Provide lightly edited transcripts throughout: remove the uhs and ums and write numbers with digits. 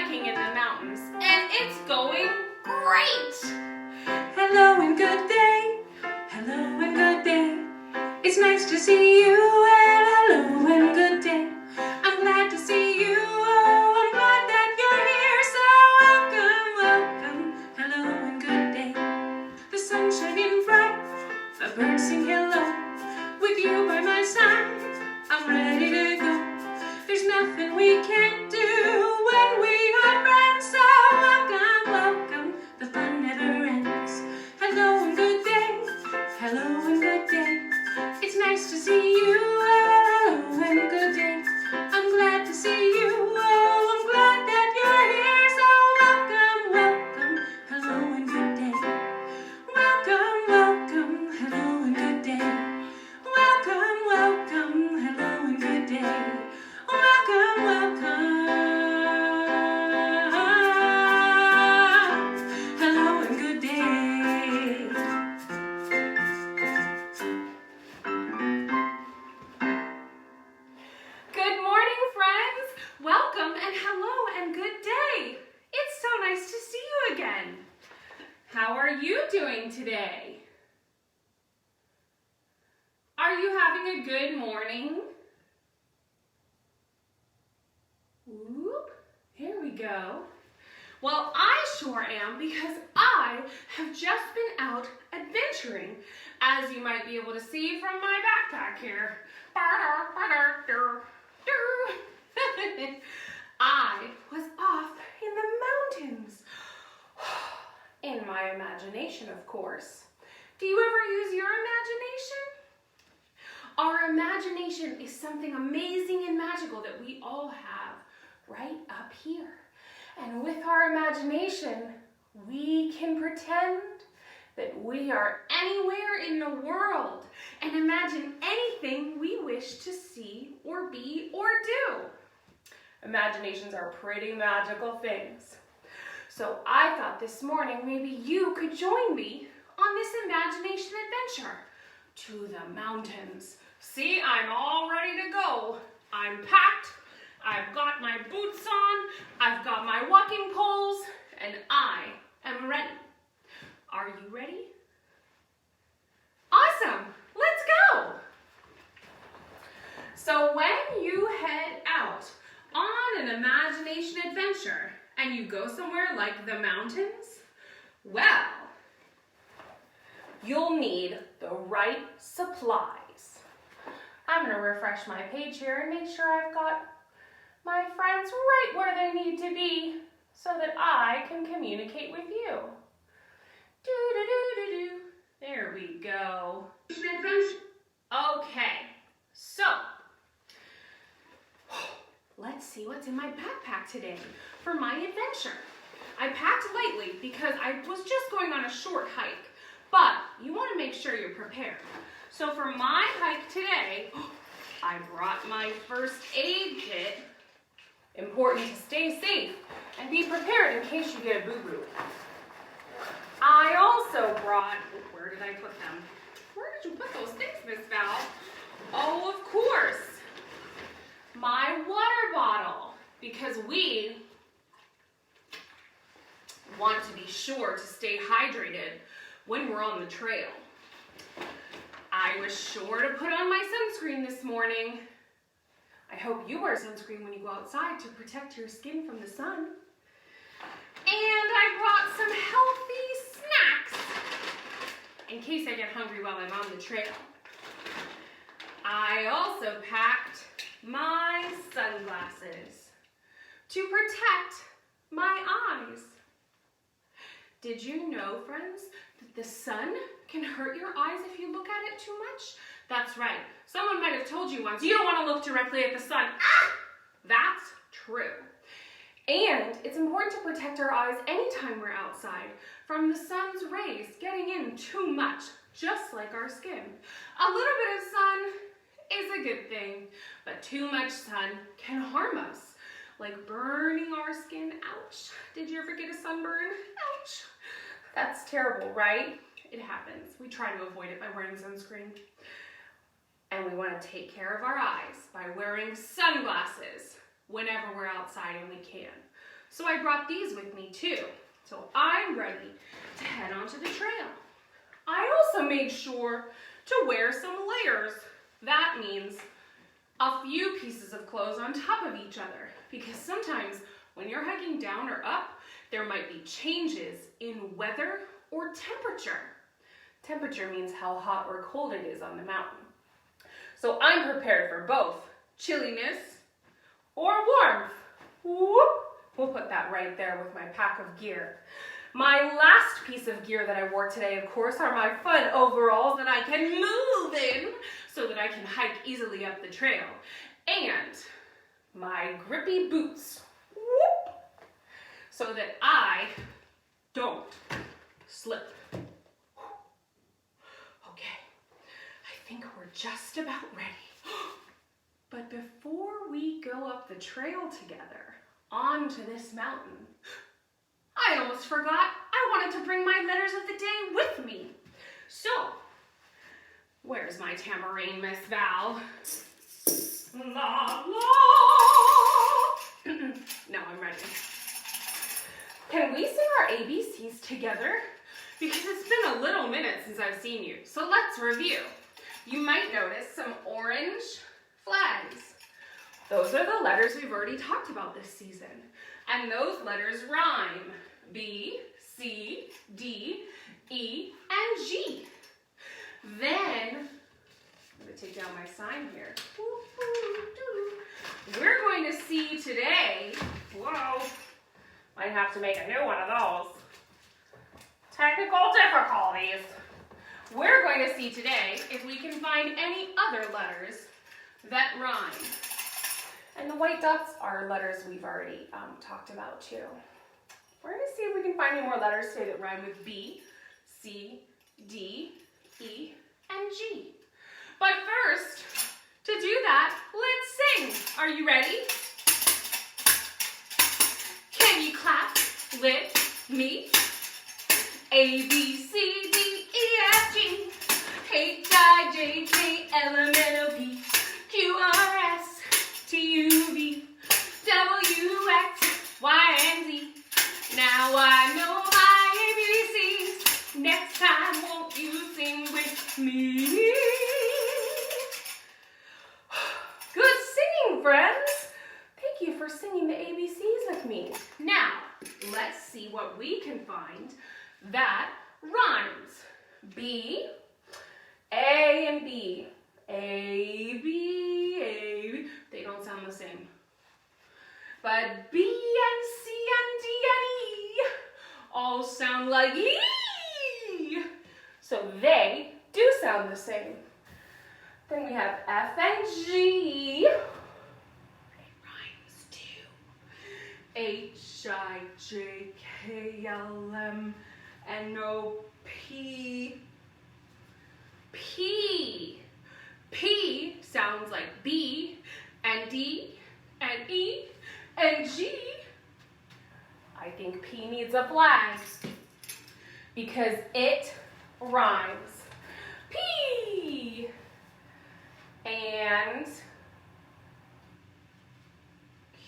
hiking in the mountains, and it's going great! Hello and good day, hello and good day. It's nice to see you, and hello and good day. I'm glad to see you, oh, I'm glad that you're here, so welcome, welcome. Hello and good day. The sun's shining bright, the birds sing hello. With you by my side, I'm ready to go. There's nothing we can't do when we are friends, so welcome, welcome. The fun never ends. Hello and good day, hello and good day. It's nice to see you, hello and good day. I'm glad to see you, oh, I'm glad that you're here, so welcome, welcome. Hello and good day. Welcome, welcome, hello and good day. Welcome, welcome, hello and good day. Welcome, welcome, hello and good day. Good morning, friends! Welcome and hello and good day! It's so nice to see you again. How are you doing today? Are you having a good morning? Whoop, here we go. Well, I sure am, because I have just been out adventuring, as you might be able to see from my backpack here. I was off in the mountains. In my imagination, of course. Do you ever use your imagination? Our imagination is something amazing and magical that we all have right up here. And with our imagination, we can pretend that we are anywhere in the world and imagine anything we wish to see or be or do. Imaginations are pretty magical things. So I thought this morning maybe you could join me on this imagination adventure to the mountains. See, I'm all ready to go. I'm packed, I've got my boots on, I've got my walking poles, and I am ready. Are you ready? Awesome, let's go. So when you head out on an imagination adventure and you go somewhere like the mountains, well, you'll need the right supplies. I'm going to refresh my page here and make sure I've got my friends right where they need to be so that I can communicate with you. Do-do-do-do-do. There we go. Okay, so let's see what's in my backpack today for my adventure. I packed lightly because I was just going on a short hike, but you want to make sure you're prepared. So for my hike today, I brought my first aid kit. Important to stay safe and be prepared in case you get a boo-boo. I also brought, where did I put them? Where did you put those things, Miss Val? Oh, of course, my water bottle, because we want to be sure to stay hydrated when we're on the trail. I was sure to put on my sunscreen this morning. I hope you wear sunscreen when you go outside to protect your skin from the sun. And I brought some healthy snacks in case I get hungry while I'm on the trail. I also packed my sunglasses to protect my eyes. Did you know, friends, that the sun can hurt your eyes if you look at it too much? That's right. Someone might have told you once, you don't want to look directly at the sun. Ah! That's true. And it's important to protect our eyes anytime we're outside from the sun's rays getting in too much, just like our skin. A little bit of sun is a good thing, but too much sun can harm us, like burning our skin. Ouch. Did you ever get a sunburn? Ouch. That's terrible, right? It happens. We try to avoid it by wearing sunscreen. And we want to take care of our eyes by wearing sunglasses whenever we're outside and we can. So I brought these with me too. So I'm ready to head onto the trail. I also made sure to wear some layers. That means a few pieces of clothes on top of each other, because sometimes when you're hiking down or up, there might be changes in weather or temperature. Temperature means how hot or cold it is on the mountain. So I'm prepared for both chilliness or warmth. Whoop. We'll put that right there with my pack of gear. My last piece of gear that I wore today, of course, are my fun overalls that I can move in so that I can hike easily up the trail. And my grippy boots, whoop, so that I don't slip. Okay, I think we're just about ready. But before we go up the trail together onto this mountain, I almost forgot I wanted to bring my letters of the day with me. So, where's my tambourine, Miss Val? La la! Now I'm ready. Can we sing our ABCs together? Because it's been a little minute since I've seen you, so let's review. You might notice some orange flags. Those are the letters we've already talked about this season. And those letters rhyme. B, C, D, E, and G. Then, I'm going to take down my sign here. We're going to see today, whoa, might have to make a new one of those. Technical difficulties. We're going to see today if we can find any other letters that rhyme. And the white dots are letters we've already talked about too. We're going to see if we can find any more letters today that rhyme with B, C, D, E, and G. But first, to do that, let's sing. Are you ready? Can you clap with me? A, B, C, D, E, F, G, H, I, J, K, L, M, N, O, P, Q, R, S, T, U, V, W, X, Y, and Z. Now I know my ABCs. Next time, won't you sing with me? Good singing, friends. Thank you for singing the ABCs with me. Now, let's see what we can find that rhymes. B, A and B. A, B, A, B. They don't sound the same. But B and C and D and E all sound like E. So they do sound the same. Then we have F and G. It rhymes too. H, I, J, K, L, M, N, O, P. P. P sounds like B and D and E and G. I think P needs a flag because it rhymes. P and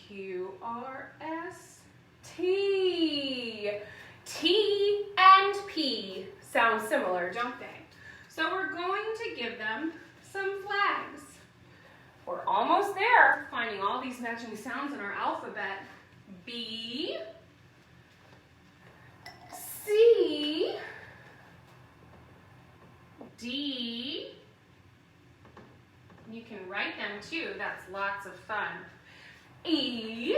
Q, R, S, T. T and P sound similar, don't they? So we're going to give them some flags. We're almost there, finding all these matching sounds in our alphabet. B, C, D. You can write them too, that's lots of fun. E,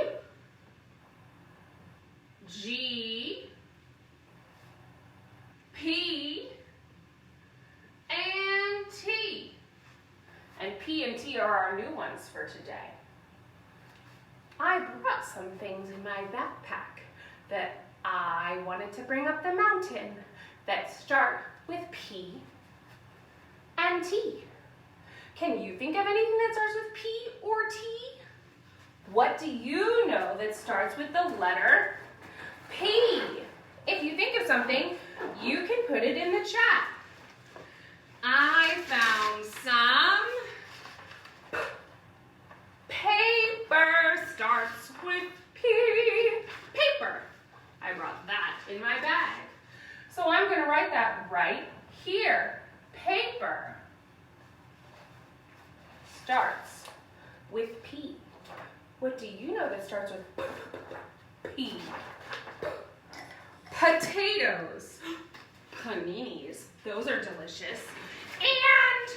G, P, and T. And P and T are our new ones for today. I brought some things in my backpack that I wanted to bring up the mountain that start with P and T. Can you think of anything that starts with P or T? What do you know that starts with the letter P? If you think of something, you can put it in the chat. I found some paper starts with P. P. here, paper starts with P. What do you know that starts with P? Potatoes. Paninis. Those are delicious. And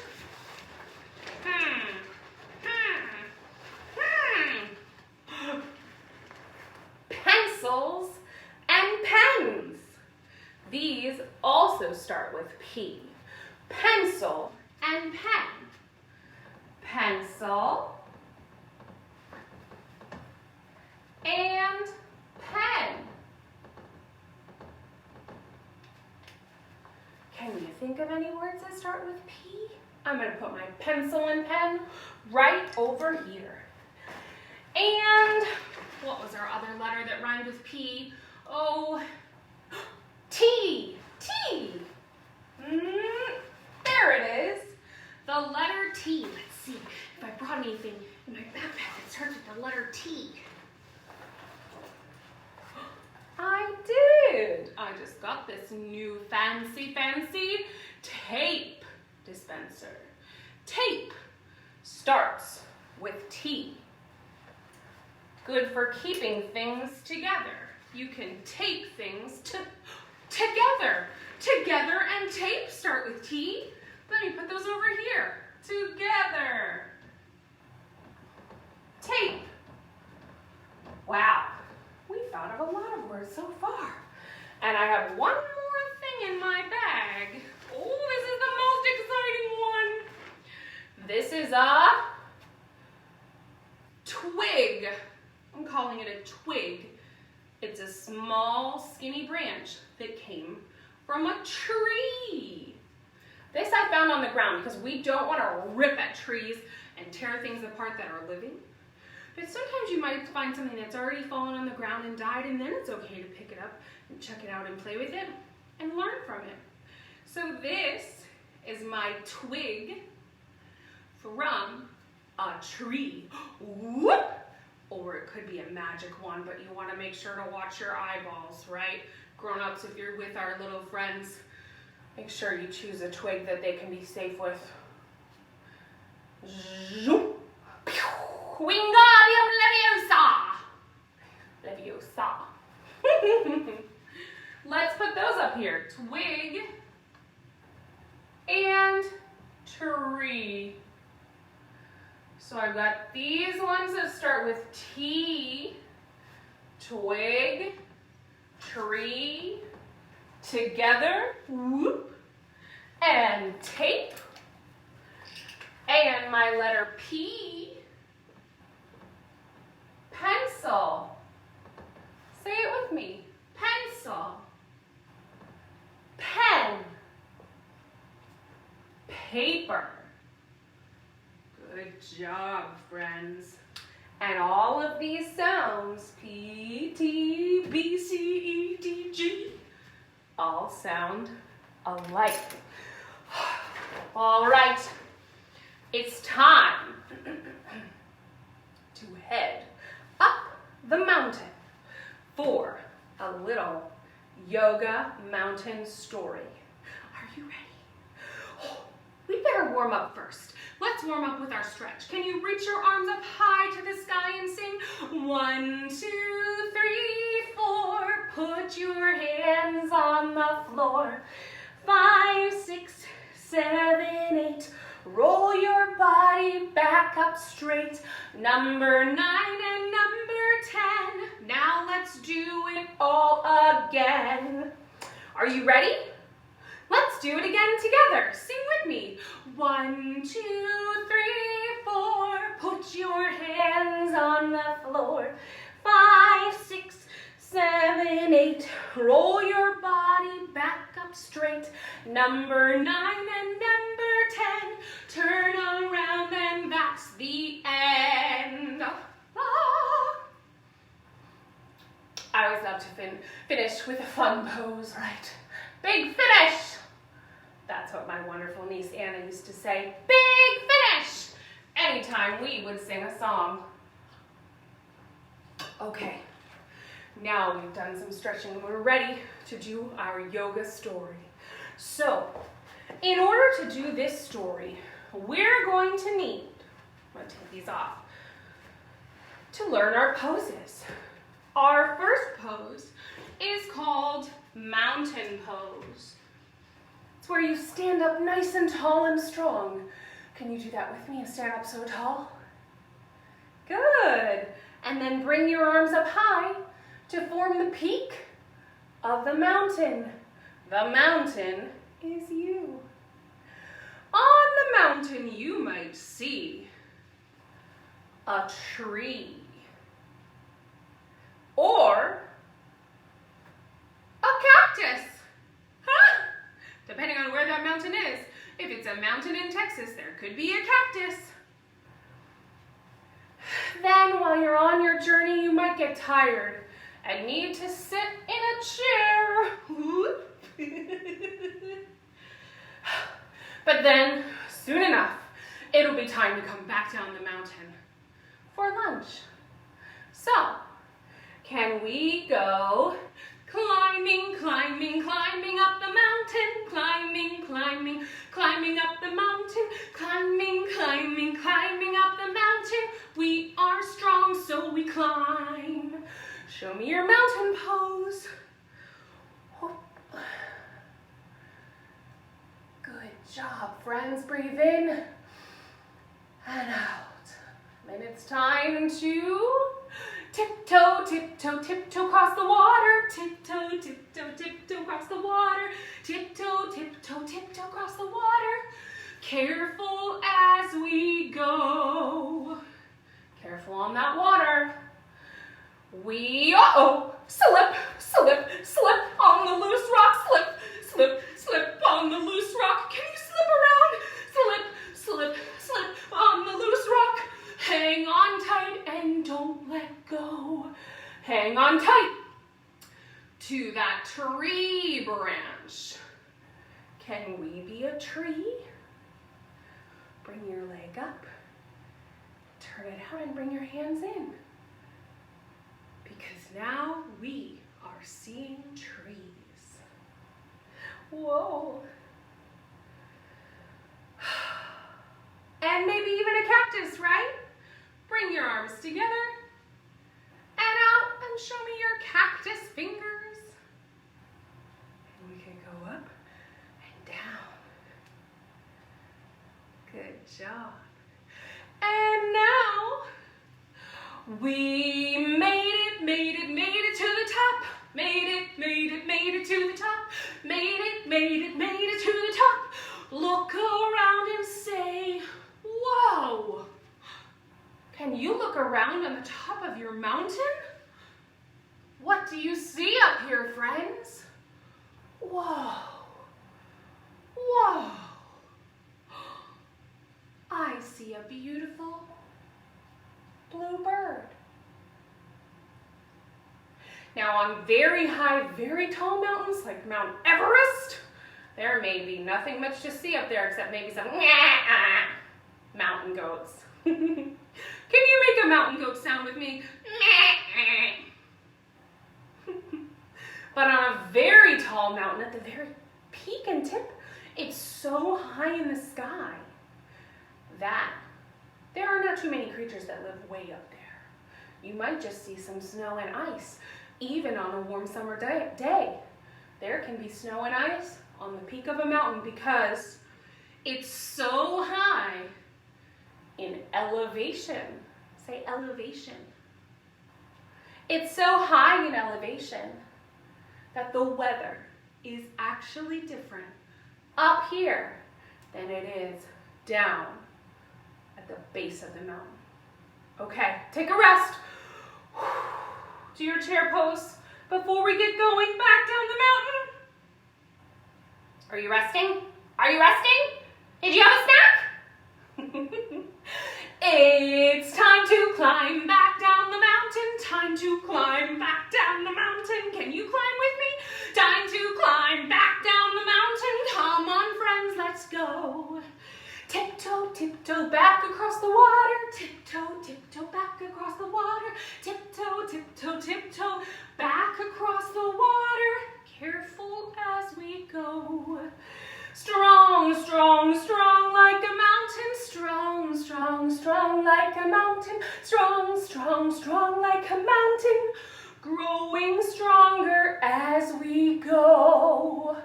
pencils and pens. These also start with P. Pencil and pen. Pencil and pen. Can you think of any words that start with P? I'm going to put my pencil and pen right over here. And what was our other letter that rhymed with P? Oh, T. T. There it is. The letter T. Let's see if I brought anything in my backpack that starts with the letter T. I did. I just got this new fancy tape dispenser. Tape starts with T. Good for keeping things together. You can tape things together. Together and tape start with T. Let me put those over here. Together. Tape. Wow. We thought of a lot of words so far. And I have one more thing in my bag. Oh, this is the most exciting one. This is a twig. I'm calling it a twig. It's a small, skinny branch that came from a tree. This I found on the ground because we don't want to rip at trees and tear things apart that are living. But sometimes you might find something that's already fallen on the ground and died, and then it's okay to pick it up and check it out and play with it and learn from it. So this is my twig from a tree. Whoop! Or it could be a magic one, but you want to make sure to watch your eyeballs, right? Grown-ups, if you're with our little friends, make sure you choose a twig that they can be safe with. Zoom! Wingardium Leviosa. Let's put those up here. Twig and tree. So I've got these ones that start with T. Twig, tree, together, whoop, and tape. And my letter P. Pencil. Say it with me. Pencil. Pen. Paper. Good job, friends. And all of these sounds, P, T, B, C, E, D, G, all sound alike. All right, it's time to head up the mountain for a little yoga mountain story. Are you ready? Oh, we better warm up first. Let's warm up with our stretch. Can you reach your arms up high to the sky and sing? 1, 2, 3, 4. Put your hands on the floor. 5, 6, 7, 8. Roll your body back up straight. Number 9 and number 10. Now let's do it all again. Are you ready? Let's do it again together. Sing with me. 1, 2, 3, 4. Put your hands on the floor. 5, 6, 7, 8. Roll your body back up straight. Number 9 and number 10. Turn around and that's the end. I always love to finish with a fun pose, right? Big finish. That's what my wonderful niece Anna used to say. Big finish. Anytime we would sing a song. Okay, now we've done some stretching and we're ready to do our yoga story. So, In order to do this story, we're going to need, I'm going to take these off, to learn our poses. Our first pose is called mountain pose. It's where you stand up nice and tall and strong. Can you do that with me and stand up so tall? Good. And then bring your arms up high to form the peak of the mountain. The mountain is you. On the mountain you might see a tree or a cactus. Huh? Depending on where that mountain is. If it's a mountain in Texas, there could be a cactus. Then while you're on your journey, you might get tired and need to sit in a chair. But then, soon enough, it'll be time to come back down the mountain for lunch. So, can we go climbing, climbing, climbing up the mountain, climbing, climbing, climbing up the mountain, climbing, climbing, climbing up the mountain. We are strong, so we climb. Show me your mountain pose. Good job, friends. Breathe in and out. Then it's time to tiptoe, tiptoe, tiptoe across the water. Tiptoe, tiptoe, tiptoe across the water. Tiptoe, tiptoe, tiptoe across the water. Careful as we go. Careful on that water. We, slip, slip, slip on the loose rock. Slip, slip, slip on the loose rock. Can you slip around? Slip, slip, slip on the loose rock. Hang on tight and don't let go. Hang on tight to that tree branch. Can we be a tree? Bring your leg up. Turn it out and bring your hands in. Because now we are seeing trees. Whoa. And maybe even a cactus, right? Bring your arms together and out and show me your cactus fingers. And we can go up and down. Good job. And now we made it to the top. Made it to the top. Made it to the top. Look around and say, whoa. Can you look around on the top of your mountain? What do you see up here, friends? Whoa. Whoa. I see a beautiful blue bird. Now on very high, very tall mountains like Mount Everest, there may be nothing much to see up there except maybe some mountain goats. Can you make a mountain goat sound with me? But on a very tall mountain, at the very peak and tip, it's so high in the sky that there are not too many creatures that live way up there. You might just see some snow and ice, even on a warm summer day. There can be snow and ice on the peak of a mountain because it's so high in elevation. Say elevation. It's so high in elevation that the weather is actually different up here than it is down at the base of the mountain. Okay, take a rest. Do your chair pose before we get going back down the mountain. Are you resting? Are you resting? Did you have a snack? It's time to climb back down the mountain. Time to climb back down the mountain. Can you climb with me? Time to climb back down the mountain. Come on, friends, let's go. Tiptoe, tiptoe back across the water. Tiptoe, tiptoe back across the water. Tiptoe, tiptoe, tiptoe back across the water. Careful as we go. Strong strong, strong like a mountain, growing stronger as we go.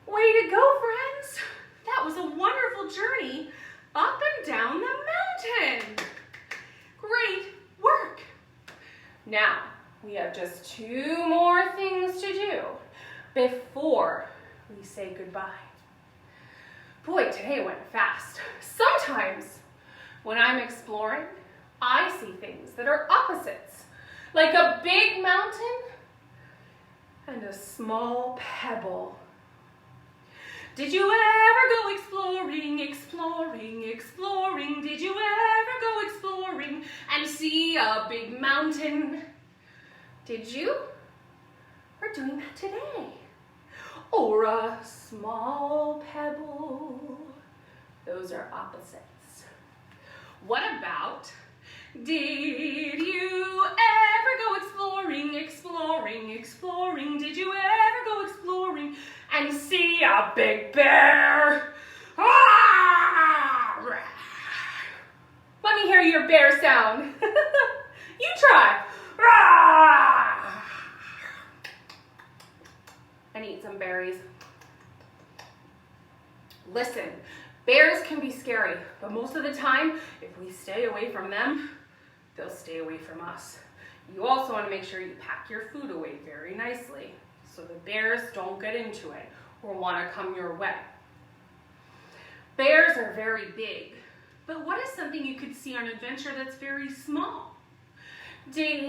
Way to go, friends! That was a wonderful journey up and down the mountain. Great work. Now, we have just 2 more things to do before we say goodbye. Boy, today went fast. Sometimes when I'm exploring, I see things that are opposites, like a big mountain and a small pebble. Did you ever go exploring, exploring, exploring? Did you ever go exploring and see a big mountain? Did you? We're doing that today. Or a small pebble. Those are opposites. What about, did you ever go exploring, exploring, exploring? Did you ever go exploring and see a big bear? Ah! Let me hear your bear sound. You try. Ah! And eat some berries. Listen, bears can be scary, but most of the time, if we stay away from them, they'll stay away from us. You also want to make sure you pack your food away very nicely so the bears don't get into it or want to come your way. Bears are very big, but what is something you could see on adventure that's very small? Did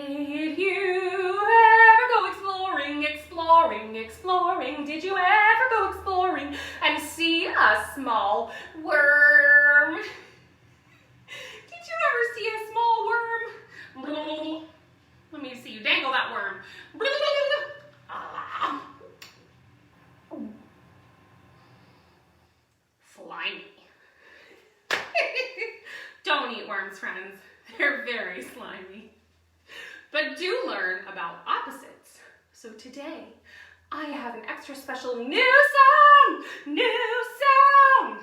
you ever go exploring, exploring, exploring? Did you ever go exploring and see a small worm? Did you ever see a small worm? Let me see you dangle that worm. Slimy. Don't eat worms, friends. They're very slimy. But do learn about opposites. So today, I have an extra special new song,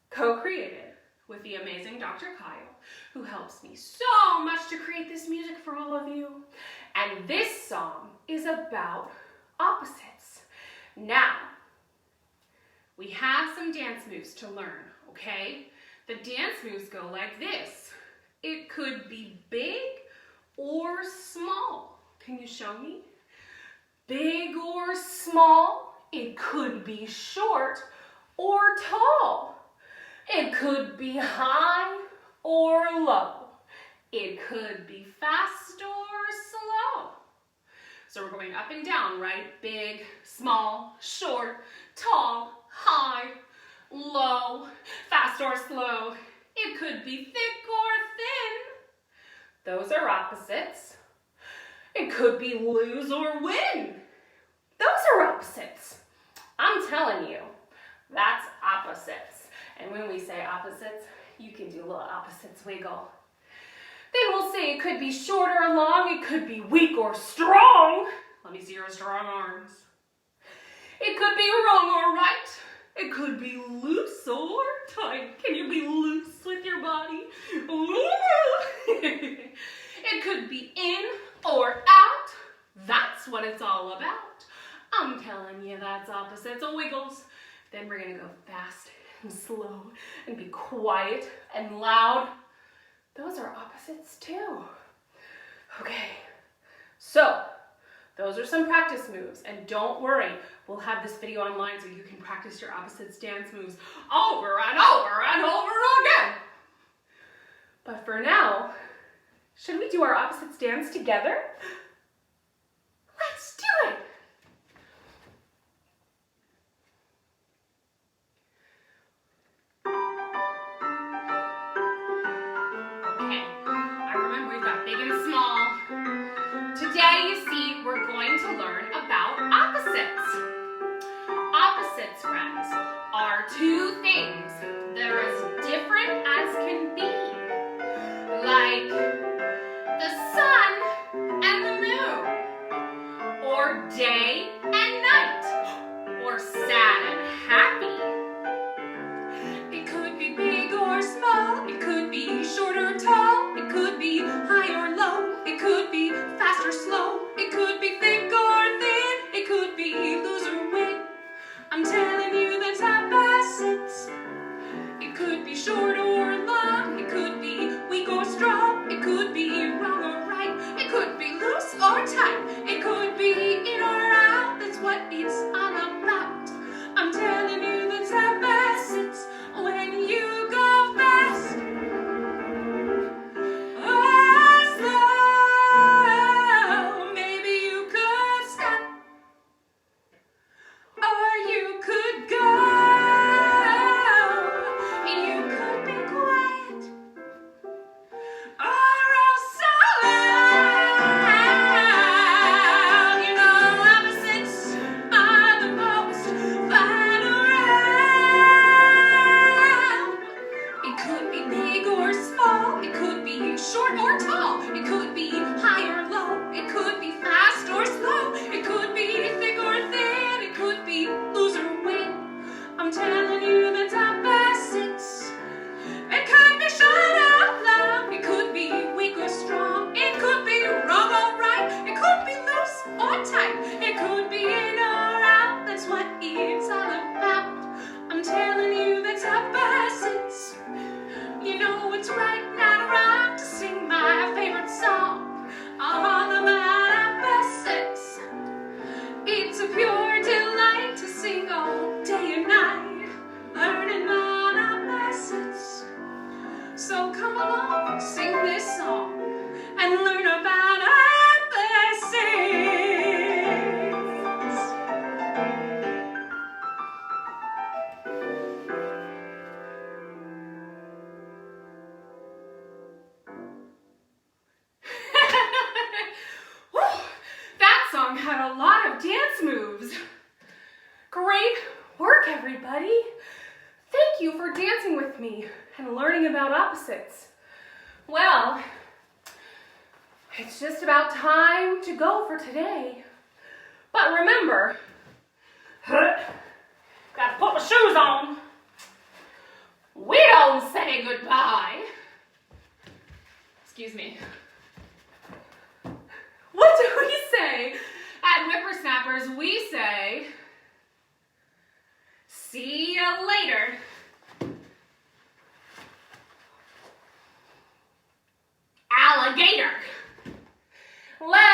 co-created with the amazing Dr. Kyle, who helps me so much to create this music for all of you. And this song is about opposites. Now, we have some dance moves to learn, okay? The dance moves go like this. It could be big or small. Can you show me? Big or small. It could be short or tall. It could be high or low. It could be fast or slow. So we're going up and down, right? Big, small, short, tall, high, low, fast or slow. It could be thick or thin. Those are opposites. It could be lose or win. Those are opposites. I'm telling you, that's opposites. And when we say opposites, you can do a little opposites wiggle. Then we'll say it could be short or long. It could be weak or strong. Let me see your strong arms. It could be wrong or right. It could be loose or tight. Can you be loose with your body? It could be in or out. That's what it's all about. I'm telling you, that's opposites of wiggles. Then we're gonna go fast and slow and be quiet and loud. Those are opposites too. Okay, so those are some practice moves, and don't worry, we'll have this video online so you can practice your opposites dance moves over and over and over again. But for now, should we do our opposites dance together? Let's do it. Okay, I remember we've got big and small. Today, you see, we're going to learn about opposites. Opposites, friends, are two things that are as different as can be, like the sun and the moon, or day and night, or sad and happy. It could be big or small, it could be short or tall, it could everybody. Thank you for dancing with me and learning about opposites. Well, it's just about time to go for today. But remember, gotta put my shoes on. We don't say goodbye. Excuse me. What do we say? At Whippersnappers, we say, see ya later. Alligator. Let's